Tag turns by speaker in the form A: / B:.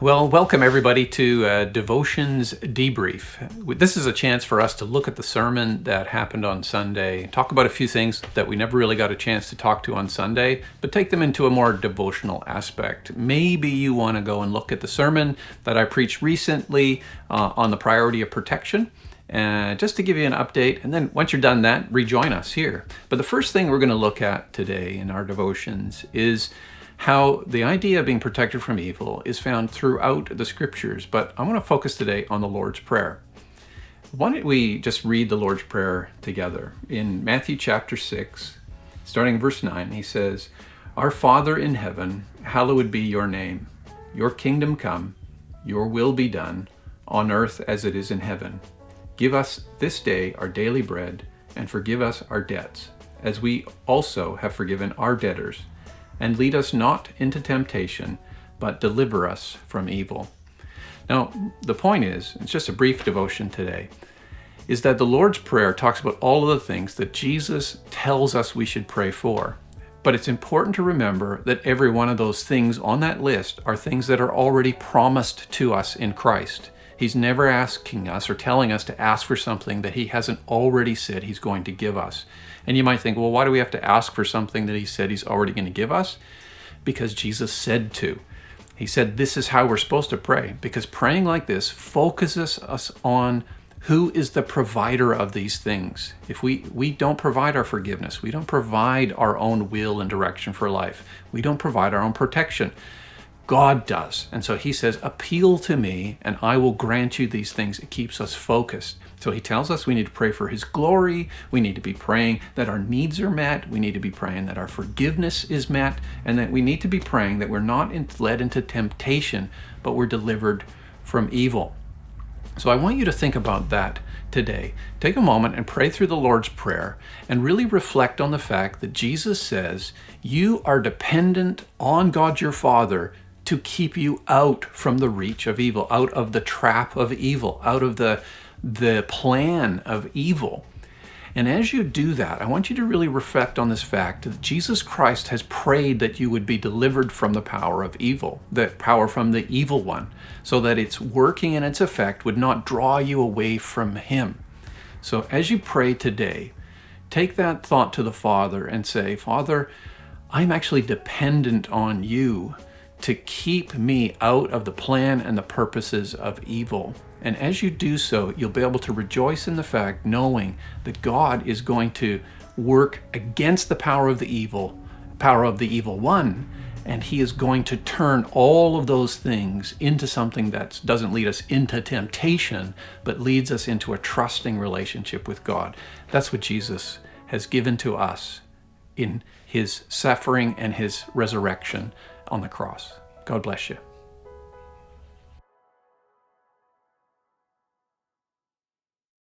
A: Well, welcome everybody to Devotions Debrief. This is a chance for us to look at the sermon that happened on Sunday, talk about a few things that we never really got a chance to talk to on Sunday, but take them into a more devotional aspect. Maybe you want to go and look at the sermon that I preached recently on the priority of protection, just to give you an update. And then once you're done that, rejoin us here. But the first thing we're going to look at today in our devotions is how the idea of being protected from evil is found throughout the scriptures, but I want to focus today on the Lord's Prayer. Why don't we just read the Lord's Prayer together? In Matthew chapter 6, starting in verse 9, he says, "Our Father in heaven, hallowed be your name. Your kingdom come, your will be done, on earth as it is in heaven. Give us this day our daily bread, and forgive us our debts, as we also have forgiven our debtors. And lead us not into temptation, but deliver us from evil." Now, the point is, it's just a brief devotion today, is that the Lord's Prayer talks about all of the things that Jesus tells us we should pray for. But it's important to remember that every one of those things on that list are things that are already promised to us in Christ. He's never asking us or telling us to ask for something that he hasn't already said he's going to give us. And you might think, well, why do we have to ask for something that he said he's already going to give us? Because Jesus said to. He said this is how we're supposed to pray, because praying like this focuses us on who is the provider of these things. If we don't provide our forgiveness, we don't provide our own will and direction for life, we don't provide our own protection, God does. And so he says, appeal to me and I will grant you these things. It keeps us focused. So he tells us we need to pray for his glory. We need to be praying that our needs are met. We need to be praying that our forgiveness is met, and that we need to be praying that we're not led into temptation, but we're delivered from evil. So I want you to think about that today. Take a moment and pray through the Lord's Prayer and really reflect on the fact that Jesus says you are dependent on God your Father to keep you out from the reach of evil, out of the trap of evil, out of the plan of evil. And as you do that, I want you to really reflect on this fact that Jesus Christ has prayed that you would be delivered from the power of evil, the power from the evil one, so that its working and its effect would not draw you away from him. So as you pray today, take that thought to the Father and say, Father, I'm actually dependent on you to keep me out of the plan and the purposes of evil. And as you do so, you'll be able to rejoice in the fact, knowing that God is going to work against the power of the evil one, and he is going to turn all of those things into something that doesn't lead us into temptation, but leads us into a trusting relationship with God. That's what Jesus has given to us in his suffering and his resurrection on the cross. God bless you.